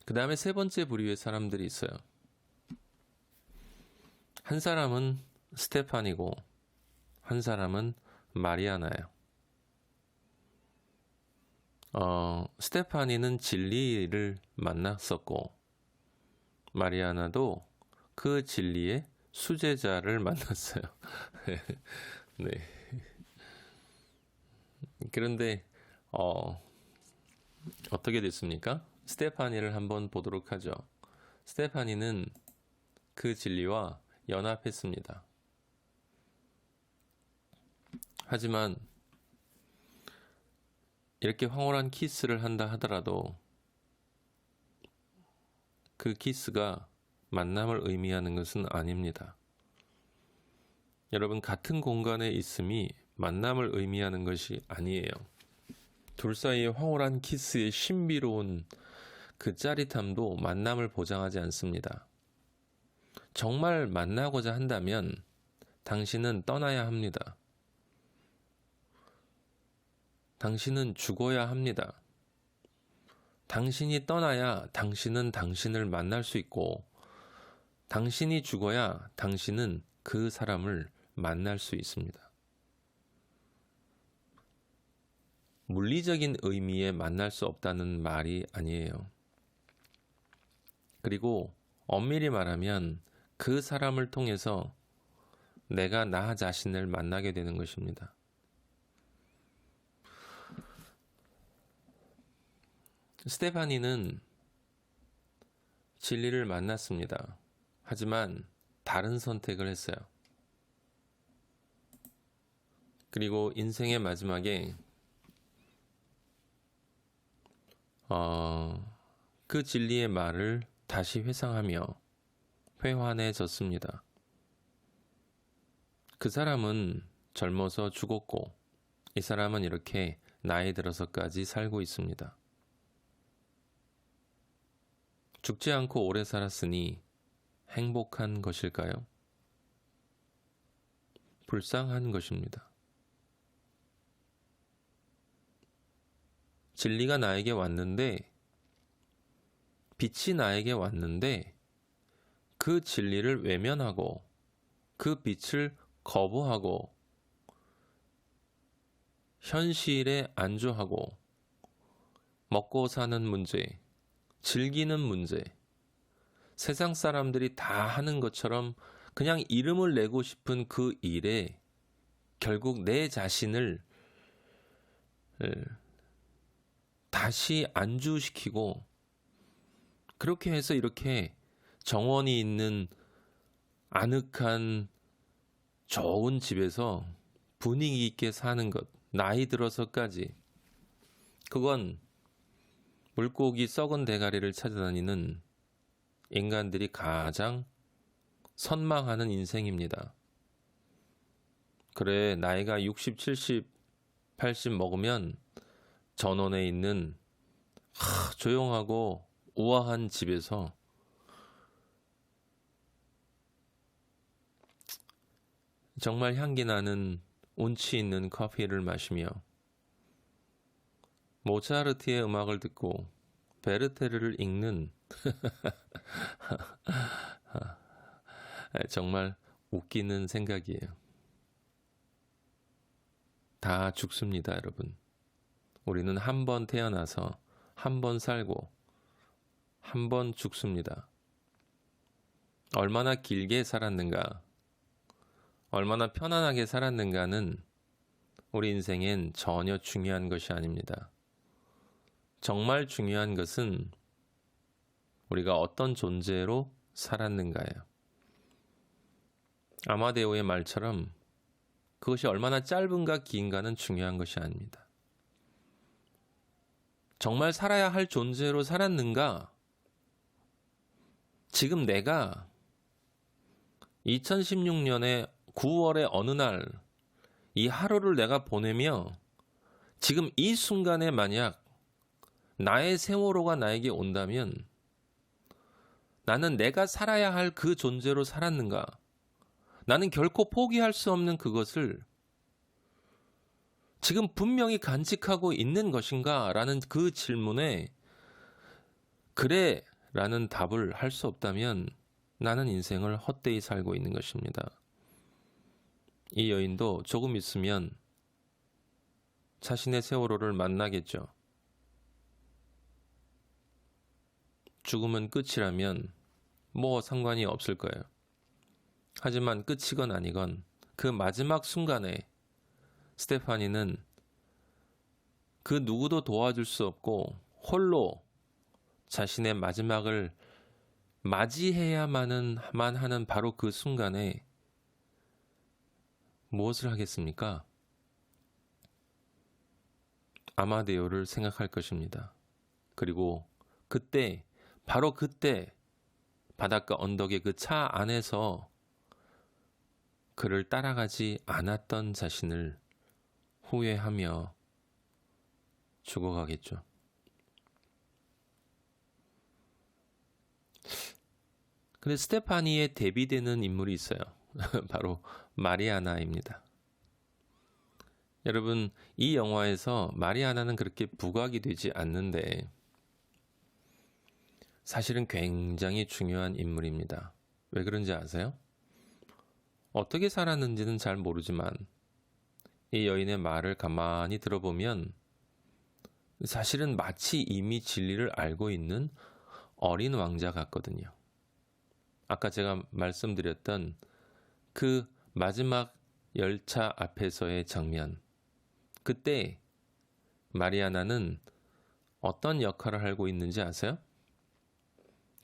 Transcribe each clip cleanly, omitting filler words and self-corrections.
그 다음에 세 번째 부류의 사람들이 있어요. 한 사람은 스테판이고 한 사람은 마리아나예요. 스테파니는 진리를 만났었고 마리아나도 그 진리의 수제자를 만났어요. 네. 그런데 어떻게 됐습니까? 스테파니를 한번 보도록 하죠. 스테파니는 그 진리와 연합했습니다. 하지만 이렇게 황홀한 키스를 한다 하더라도 그 키스가 만남을 의미하는 것은 아닙니다. 여러분, 같은 공간에 있음이 만남을 의미하는 것이 아니에요. 둘 사이의 황홀한 키스의 신비로운 그 짜릿함도 만남을 보장하지 않습니다. 정말 만나고자 한다면 당신은 떠나야 합니다. 당신은 죽어야 합니다. 당신이 떠나야 당신은 당신을 만날 수 있고, 당신이 죽어야 당신은 그 사람을 만날 수 있습니다. 물리적인 의미에 만날 수 없다는 말이 아니에요. 그리고 엄밀히 말하면 그 사람을 통해서 내가 나 자신을 만나게 되는 것입니다. 스테파니는 진리를 만났습니다. 하지만 다른 선택을 했어요. 그리고 인생의 마지막에 그 진리의 말을 다시 회상하며 회환해졌습니다. 그 사람은 젊어서 죽었고 이 사람은 이렇게 나이 들어서까지 살고 있습니다. 죽지 않고 오래 살았으니 행복한 것일까요? 불쌍한 것입니다. 진리가 나에게 왔는데, 빛이 나에게 왔는데 그 진리를 외면하고 그 빛을 거부하고 현실에 안주하고 먹고 사는 문제, 즐기는 문제, 세상 사람들이 다 하는 것처럼 그냥 이름을 내고 싶은 그 일에 결국 내 자신을 다시 안주시키고, 그렇게 해서 이렇게 정원이 있는 아늑한 좋은 집에서 분위기 있게 사는 것, 나이 들어서까지, 그건 물고기 썩은 대가리를 찾아다니는 인간들이 가장 선망하는 인생입니다. 그래, 나이가 60, 70, 80 먹으면 전원에 있는 조용하고 우아한 집에서 정말 향기 나는 운치 있는 커피를 마시며 모차르트의 음악을 듣고 베르테르를 읽는 정말 웃기는 생각이에요. 다 죽습니다, 여러분. 우리는 한 번 태어나서 한 번 살고 한 번 죽습니다. 얼마나 길게 살았는가, 얼마나 편안하게 살았는가는 우리 인생엔 전혀 중요한 것이 아닙니다. 정말 중요한 것은 우리가 어떤 존재로 살았는가예요. 아마데오의 말처럼 그것이 얼마나 짧은가 긴가는 중요한 것이 아닙니다. 정말 살아야 할 존재로 살았는가? 지금 내가 2016년에 9월의 어느 날 이 하루를 내가 보내며 지금 이 순간에 만약 나의 세월호가 나에게 온다면 나는 내가 살아야 할 그 존재로 살았는가? 나는 결코 포기할 수 없는 그것을 지금 분명히 간직하고 있는 것인가? 라는 그 질문에 그래, 라는 답을 할 수 없다면 나는 인생을 헛되이 살고 있는 것입니다. 이 여인도 조금 있으면 자신의 세월호를 만나겠죠. 죽음은 끝이라면 뭐 상관이 없을 거예요. 하지만 끝이건 아니건 그 마지막 순간에 스테파니는 그 누구도 도와줄 수 없고 홀로 자신의 마지막을 맞이해야만 하는 바로 그 순간에 무엇을 하겠습니까? 아마데오를 생각할 것입니다. 그리고 그때, 바로 그때 바닷가 언덕의 그 차 안에서 그를 따라가지 않았던 자신을 후회하며 죽어가겠죠. 근데 스테파니에 대비되는 인물이 있어요. 바로 마리아나입니다. 여러분, 이 영화에서 마리아나는 그렇게 부각이 되지 않는데 사실은 굉장히 중요한 인물입니다. 왜 그런지 아세요? 어떻게 살았는지는 잘 모르지만 이 여인의 말을 가만히 들어보면 사실은 마치 이미 진리를 알고 있는 어린 왕자 같거든요. 아까 제가 말씀드렸던 그 마지막 열차 앞에서의 장면, 그때 마리아나는 어떤 역할을 하고 있는지 아세요?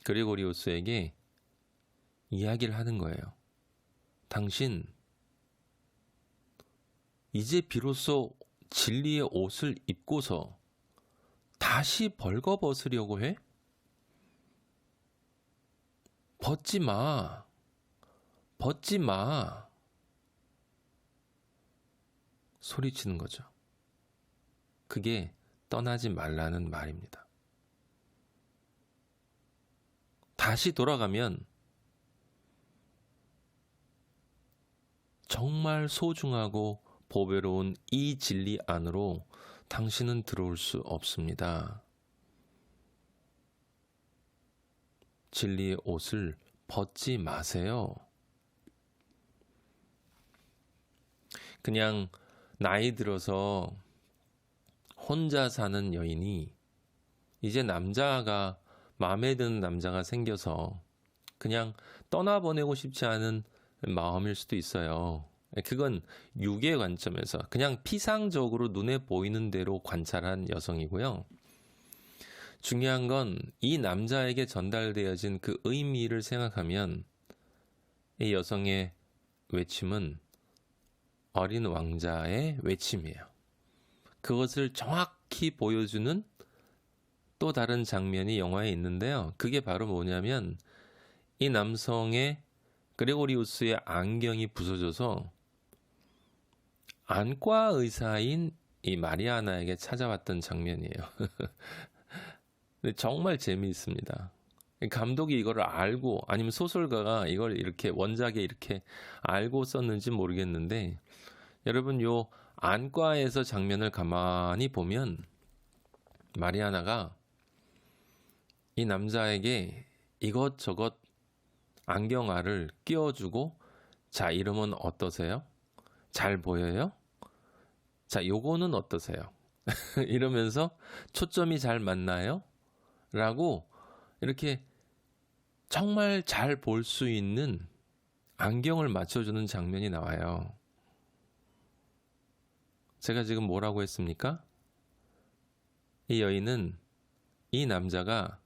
그리고리우스에게 이야기를 하는 거예요. 당신 이제 비로소 진리의 옷을 입고서 다시 벌거벗으려고 해? 벗지 마. 벗지 마. 소리치는 거죠. 그게 떠나지 말라는 말입니다. 다시 돌아가면 정말 소중하고 보배로운 이 진리 안으로 당신은 들어올 수 없습니다. 진리의 옷을 벗지 마세요. 그냥 나이 들어서 혼자 사는 여인이 이제 남자가 마음에 드는 남자가 생겨서 그냥 떠나보내고 싶지 않은 마음일 수도 있어요. 그건 육의 관점에서 그냥 피상적으로 눈에 보이는 대로 관찰한 여성이고요. 중요한 건 이 남자에게 전달되어진 그 의미를 생각하면 이 여성의 외침은 어린 왕자의 외침이에요. 그것을 정확히 보여주는 또 다른 장면이 영화에 있는데요. 그게 바로 뭐냐면 이 남성의 그레고리우스의 안경이 부서져서 안과 의사인 이 마리아나에게 찾아왔던 장면이에요. 근데 정말 재미있습니다. 감독이 이걸 알고 아니면 소설가가 이걸 이렇게 원작에 이렇게 알고 썼는지 모르겠는데 여러분 요 안과에서 장면을 가만히 보면 마리아나가 이 남자에게 이것저것 안경알을 끼워주고 자 이름은 어떠세요? 잘 보여요? 자 요거는 어떠세요? 이러면서 초점이 잘 맞나요? 라고 이렇게 정말 잘 볼 수 있는 안경을 맞춰주는 장면이 나와요. 제가 지금 뭐라고 했습니까? 이 여인은 이 남자가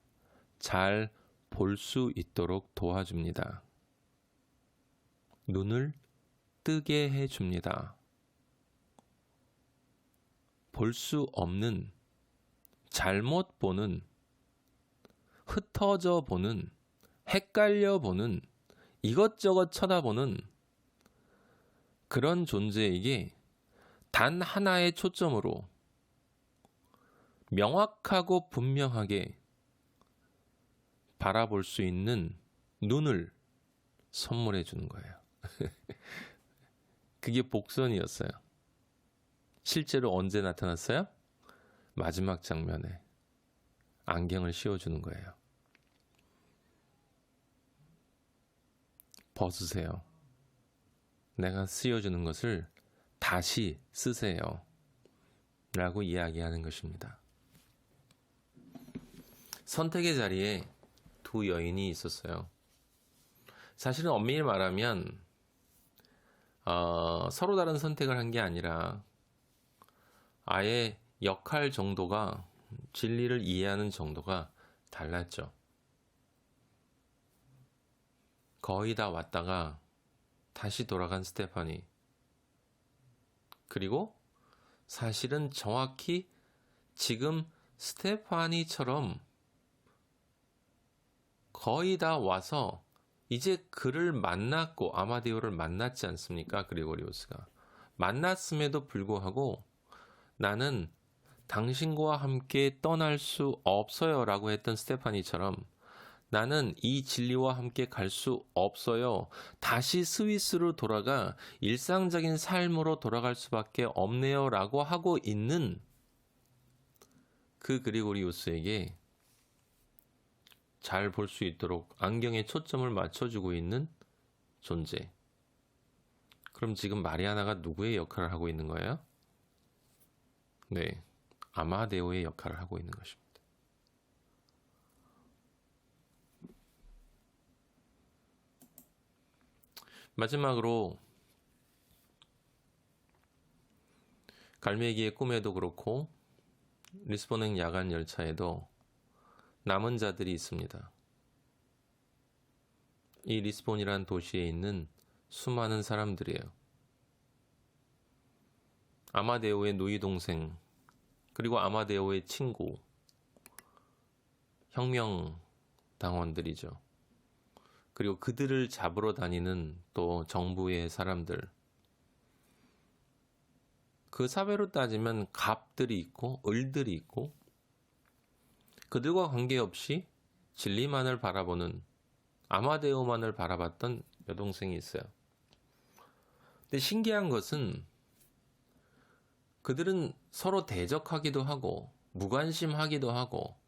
잘 볼 수 있도록 도와줍니다. 눈을 뜨게 해줍니다. 볼 수 없는, 잘못 보는, 흩어져 보는, 헷갈려 보는, 이것저것 쳐다보는 그런 존재에게 단 하나의 초점으로 명확하고 분명하게 바라볼 수 있는 눈을 선물해 주는 거예요. 그게 복선이었어요. 실제로 언제 나타났어요? 마지막 장면에 안경을 씌워주는 거예요. 벗으세요. 내가 쓰여주는 것을 다시 쓰세요. 라고 이야기하는 것입니다. 선택의 자리에 두 여인이 있었어요. 사실은 엄밀히 말하면 서로 다른 선택을 한 게 아니라 아예 역할 정도가, 진리를 이해하는 정도가 달랐죠. 거의 다 왔다가 다시 돌아간 스테파니. 그리고 사실은 정확히 지금 스테파니처럼 거의 다 와서 이제 그를 만났고, 아마데오를 만났지 않습니까? 그리고리우스가 만났음에도 불구하고 나는 당신과 함께 떠날 수 없어요 라고 했던 스테파니처럼 나는 이 진리와 함께 갈 수 없어요. 다시 스위스로 돌아가 일상적인 삶으로 돌아갈 수밖에 없네요 라고 하고 있는 그 그리고리우스에게 잘 볼 수 있도록 안경에 초점을 맞춰주고 있는 존재. 그럼 지금 마리아나가 누구의 역할을 하고 있는 거예요? 네, 아마데오의 역할을 하고 있는 것입니다. 마지막으로 갈매기의 꿈에도 그렇고 리스본행 야간 열차에도 남은 자들이 있습니다. 이 리스본이란 도시에 있는 수많은 사람들이에요. 아마데오의 누이 동생, 그리고 아마데오의 친구, 혁명당원들이죠. 그리고 그들을 잡으러 다니는 또 정부의 사람들. 그 사회로 따지면 갑들이 있고 을들이 있고, 그들과 관계없이 진리만을 바라보는, 아마데오만을 바라봤던 여동생이 있어요. 근데 신기한 것은 그들은 서로 대적하기도 하고 무관심하기도 하고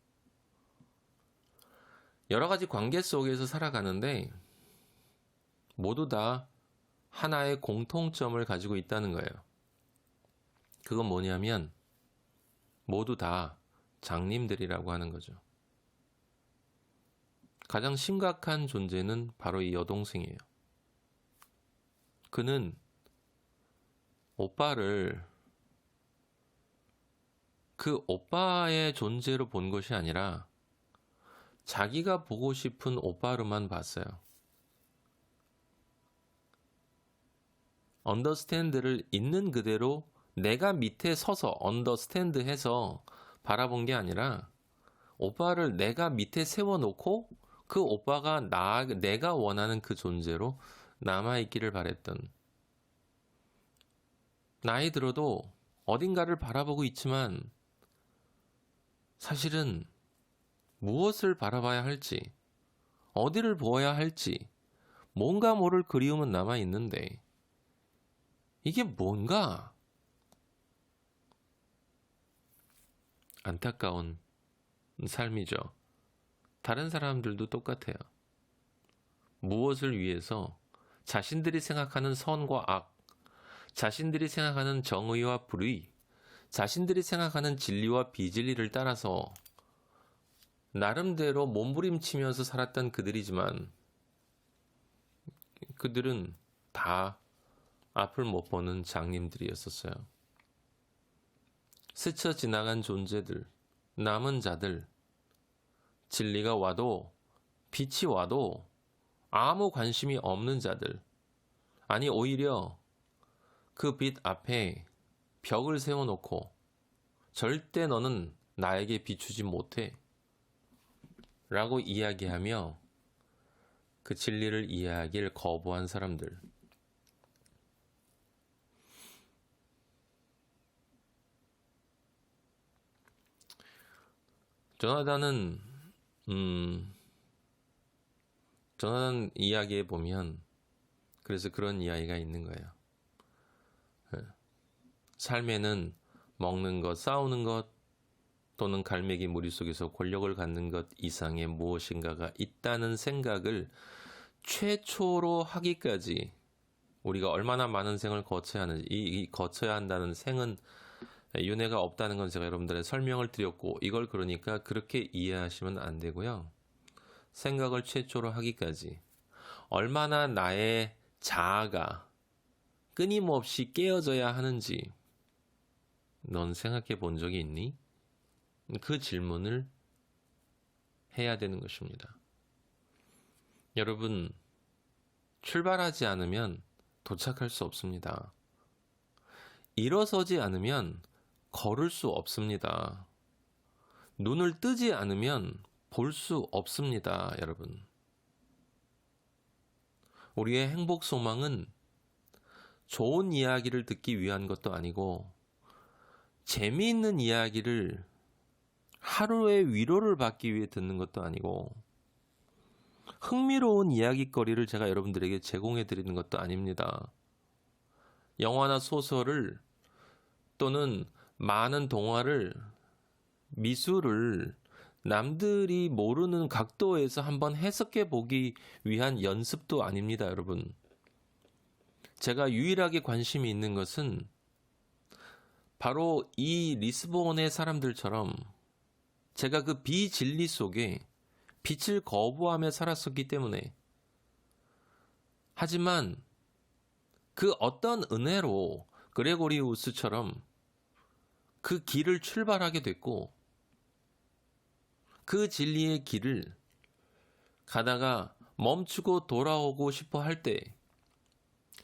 여러 가지 관계 속에서 살아가는데 모두 다 하나의 공통점을 가지고 있다는 거예요. 그건 뭐냐면 모두 다 장님들이라고 하는 거죠. 가장 심각한 존재는 바로 이 여동생이에요. 그는 오빠를 그 오빠의 존재로 본 것이 아니라 자기가 보고 싶은 오빠로만 봤어요. 언더스탠드를 있는 그대로 내가 밑에 서서 언더스탠드해서 바라본 게 아니라 오빠를 내가 밑에 세워놓고 그 오빠가 내가 원하는 그 존재로 남아있기를 바랬던, 나이 들어도 어딘가를 바라보고 있지만 사실은 무엇을 바라봐야 할지, 어디를 보아야 할지 뭔가 모를 그리움은 남아있는데 이게 뭔가 안타까운 삶이죠. 다른 사람들도 똑같아요. 무엇을 위해서 자신들이 생각하는 선과 악, 자신들이 생각하는 정의와 불의, 자신들이 생각하는 진리와 비진리를 따라서 나름대로 몸부림치면서 살았던 그들이지만 그들은 다 앞을 못 보는 장님들이었었어요. 스쳐 지나간 존재들, 남은 자들, 진리가 와도 빛이 와도 아무 관심이 없는 자들, 아니 오히려 그 빛 앞에 벽을 세워놓고 절대 너는 나에게 비추지 못해 라고 이야기하며 그 진리를 이해하길 거부한 사람들. 조나단 이야기에 보면 그래서 그런 이야기가 있는 거예요. 삶에는 먹는 것, 싸우는 것, 또는 갈매기 무리 속에서 권력을 갖는 것 이상의 무엇인가가 있다는 생각을 최초로 하기까지 우리가 얼마나 많은 생을 거쳐야 하는지, 거쳐야 한다는 생은 윤회가 없다는 건 제가 여러분들의 설명을 드렸고, 이걸 그러니까 그렇게 이해하시면 안 되고요. 생각을 최초로 하기까지 얼마나 나의 자아가 끊임없이 깨어져야 하는지 넌 생각해 본 적이 있니? 그 질문을 해야 되는 것입니다. 여러분, 출발하지 않으면 도착할 수 없습니다. 일어서지 않으면 걸을 수 없습니다. 눈을 뜨지 않으면 볼 수 없습니다, 여러분. 우리의 행복 소망은 좋은 이야기를 듣기 위한 것도 아니고 재미있는 이야기를 하루의 위로를 받기 위해 듣는 것도 아니고 흥미로운 이야기거리를 제가 여러분들에게 제공해 드리는 것도 아닙니다. 영화나 소설을 또는 많은 동화를, 미술을 남들이 모르는 각도에서 한번 해석해 보기 위한 연습도 아닙니다, 여러분. 제가 유일하게 관심이 있는 것은 바로 이 리스본의 사람들처럼 제가 그 비진리 속에 빛을 거부하며 살았었기 때문에, 하지만 그 어떤 은혜로 그레고리우스처럼 그 길을 출발하게 됐고, 그 진리의 길을 가다가 멈추고 돌아오고 싶어 할 때,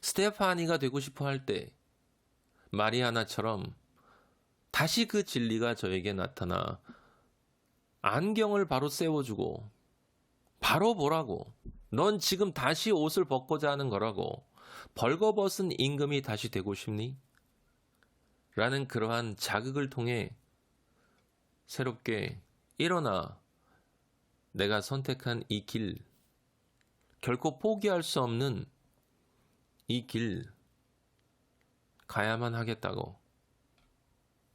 스테파니가 되고 싶어 할 때, 마리아나처럼 다시 그 진리가 저에게 나타나 안경을 바로 세워주고 바로 보라고, 넌 지금 다시 옷을 벗고자 하는 거라고, 벌거벗은 임금이 다시 되고 싶니? 라는 그러한 자극을 통해 새롭게 일어나, 내가 선택한 이 길, 결코 포기할 수 없는 이 길 가야만 하겠다고,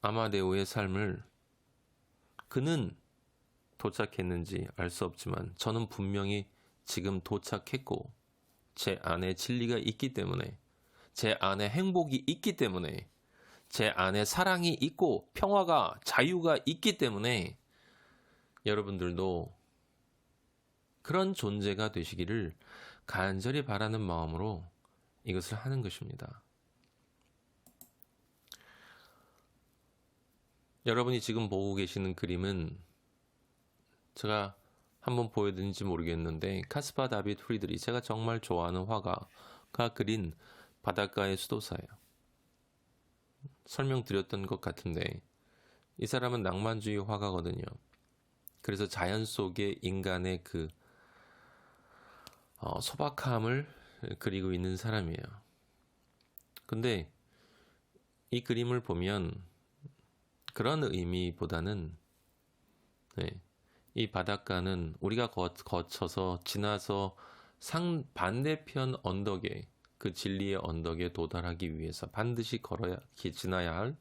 아마데오의 삶을, 그는 도착했는지 알 수 없지만 저는 분명히 지금 도착했고, 제 안에 진리가 있기 때문에, 제 안에 행복이 있기 때문에, 제 안에 사랑이 있고 평화가, 자유가 있기 때문에 여러분들도 그런 존재가 되시기를 간절히 바라는 마음으로 이것을 하는 것입니다. 여러분이 지금 보고 계시는 그림은 제가 한번 보여드린지 모르겠는데, 카스파 다비드 프리드리, 제가 정말 좋아하는 화가가 그린 바닷가의 수도사예요. 설명드렸던 것 같은데 이 사람은 낭만주의 화가거든요. 그래서 자연 속에 인간의 그 소박함을 그리고 있는 사람이에요. 근데 이 그림을 보면 그런 의미보다는, 이 바닷가는 우리가 거쳐서 지나서 반대편 언덕에, 그 진리의 언덕에 도달하기 위해서 반드시 지나야 할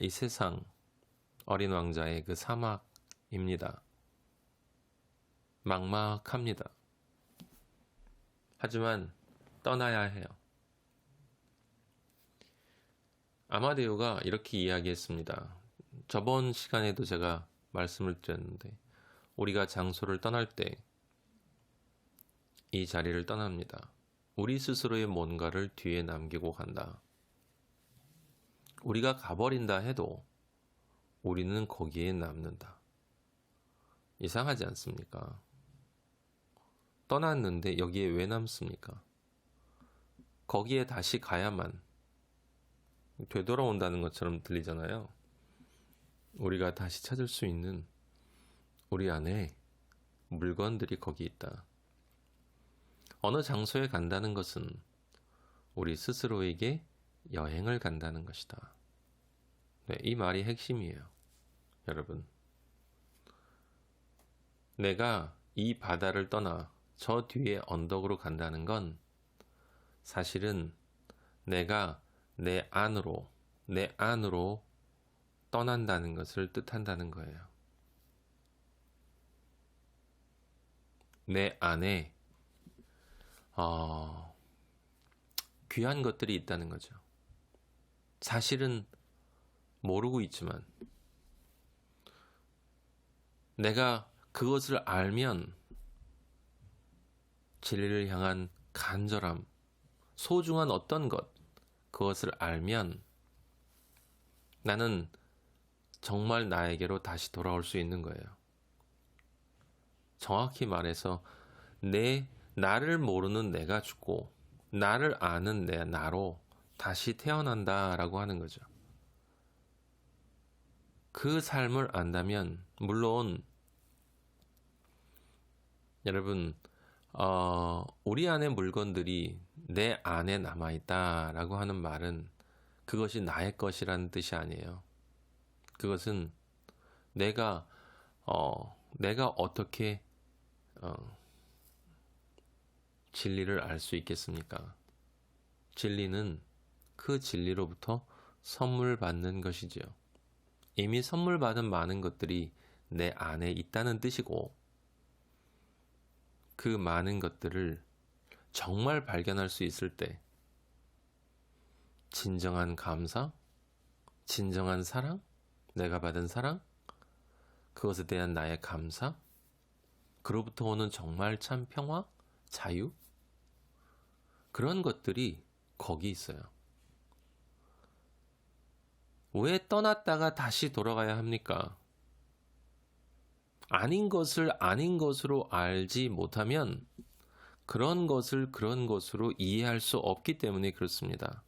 이 세상, 어린 왕자의 그 사막입니다. 막막합니다. 하지만 떠나야 해요. 아마데오가 이렇게 이야기했습니다. 저번 시간에도 제가 말씀을 드렸는데, 우리가 장소를 떠날 때 이 자리를 떠납니다. 우리 스스로의 뭔가를 뒤에 남기고 간다. 우리가 가버린다 해도 우리는 거기에 남는다. 이상하지 않습니까? 떠났는데 여기에 왜 남습니까? 거기에 다시 가야만 되돌아온다는 것처럼 들리잖아요. 우리가 다시 찾을 수 있는 우리 안에 물건들이 거기 있다. 어느 장소에 간다는 것은 우리 스스로에게 여행을 간다는 것이다. 이 말이 핵심이에요. 여러분, 내가 이 바다를 떠나 저 뒤에 언덕으로 간다는 건 사실은 내가 내 안으로 떠난다는 것을 뜻한다는 거예요. 내 안에 어, 귀한 것들이 있다는 거죠. 사실은 모르고 있지만 내가 그것을 알면 진리를 향한 간절함, 소중한 어떤 것, 그것을 알면 나는 정말 나에게로 다시 돌아올 수 있는 거예요. 정확히 말해서 나를 모르는 내가 죽고 나를 아는 나로 다시 태어난다라고 하는 거죠. 그 삶을 안다면 물론 여러분 우리 안의 물건들이 내 안에 남아있다라고 하는 말은 그것이 나의 것이라는 뜻이 아니에요. 그것은 내가 어떻게 진리를 알 수 있겠습니까? 진리는 그 진리로부터 선물 받는 것이지요. 이미 선물 받은 많은 것들이 내 안에 있다는 뜻이고 그 많은 것들을 정말 발견할 수 있을 때 진정한 감사, 진정한 사랑, 내가 받은 사랑, 그것에 대한 나의 감사, 그로부터 오는 정말 참 평화, 자유, 그런 것들이 거기 있어요. 왜 떠났다가 다시 돌아가야 합니까? 아닌 것을 아닌 것으로 알지 못하면 그런 것을 그런 것으로 이해할 수 없기 때문에 그렇습니다.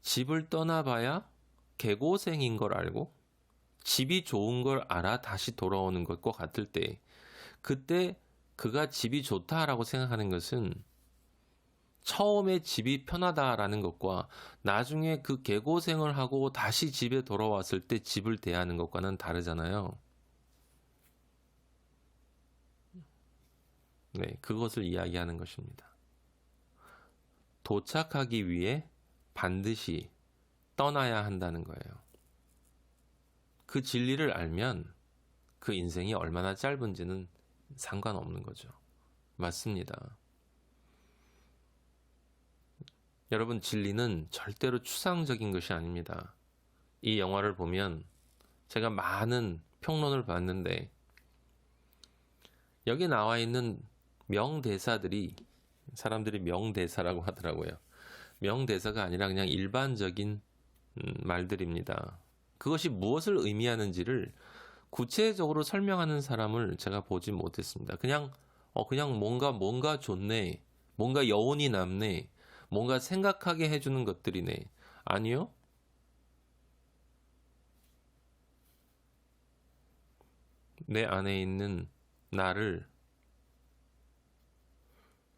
집을 떠나봐야 개고생인 걸 알고 집이 좋은 걸 알아 다시 돌아오는 것과 같을 때 그때 그가 집이 좋다라고 생각하는 것은 처음에 집이 편하다라는 것과 나중에 그 개고생을 하고 다시 집에 돌아왔을 때 집을 대하는 것과는 다르잖아요. 네, 그것을 이야기하는 것입니다. 도착하기 위해 반드시 떠나야 한다는 거예요. 그 진리를 알면 그 인생이 얼마나 짧은지는 상관없는 거죠. 맞습니다. 여러분, 진리는 절대로 추상적인 것이 아닙니다. 이 영화를 보면 제가 많은 평론을 봤는데 여기 나와 있는 명대사들이 사람들이 명대사라고 하더라고요. 명대사가 아니라 그냥 일반적인 말들입니다. 그것이 무엇을 의미하는지를 구체적으로 설명하는 사람을 제가 보지 못했습니다. 그냥 뭔가 좋네, 뭔가 여운이 남네, 뭔가 생각하게 해주는 것들이네. 아니요. 내 안에 있는 나를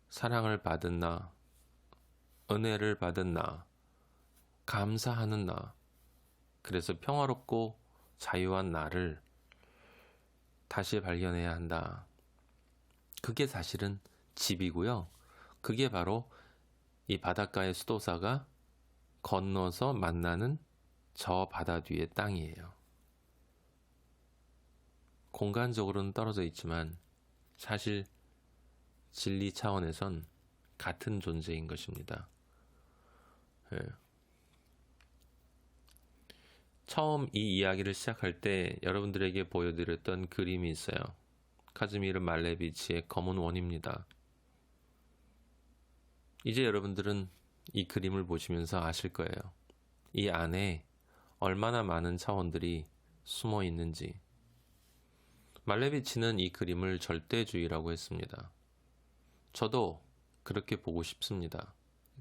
사랑을 받은 나, 은혜를 받은 나, 감사하는 나, 그래서 평화롭고 자유한 나를 다시 발견해야 한다. 그게 사실은 집이고요. 그게 바로 이 바닷가의 수도사가 건너서 만나는 저 바다 뒤의 땅이에요. 공간적으로는 떨어져 있지만 사실 진리 차원에선 같은 존재인 것입니다. 예. 처음 이 이야기를 시작할 때 여러분들에게 보여드렸던 그림이 있어요. 카즈미르 말레비치의 검은 원입니다. 이제 여러분들은 이 그림을 보시면서 아실 거예요. 이 안에 얼마나 많은 차원들이 숨어 있는지. 말레비치는 이 그림을 절대주의라고 했습니다. 저도 그렇게 보고 싶습니다.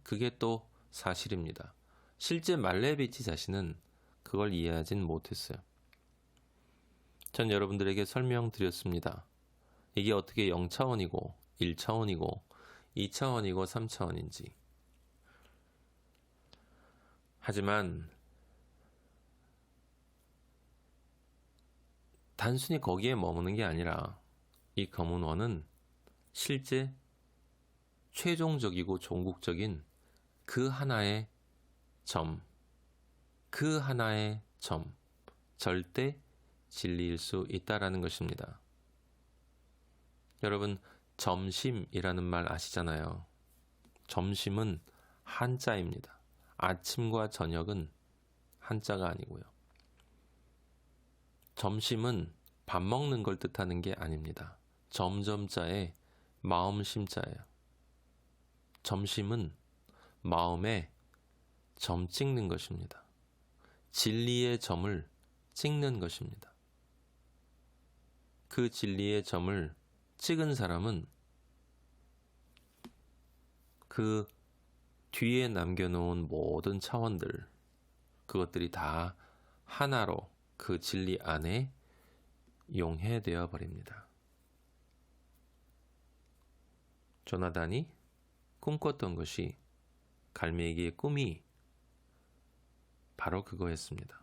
그게 또 사실입니다. 실제 말레비치 자신은 그걸 이해하진 못했어요. 전 여러분들에게 설명드렸습니다. 이게 어떻게 0차원이고 1차원이고 2차원이고 3차원인지. 하지만 단순히 거기에 머무는 게 아니라 이 검은 원은 실제 최종적이고 종국적인 그 하나의 점, 그 하나의 점, 절대 진리일 수 있다라는 것입니다. 여러분, 점심이라는 말 아시잖아요. 점심은 한자입니다. 아침과 저녁은 한자가 아니고요. 점심은 밥 먹는 걸 뜻하는 게 아닙니다. 점점자에 마음심자예요. 점심은 마음에 점 찍는 것입니다. 진리의 점을 찍는 것입니다. 그 진리의 점을 찍은 사람은 그 뒤에 남겨놓은 모든 차원들, 그것들이 다 하나로 그 진리 안에 용해되어 버립니다. 조나단이 꿈꿨던 것이, 갈매기의 꿈이 바로 그거였습니다.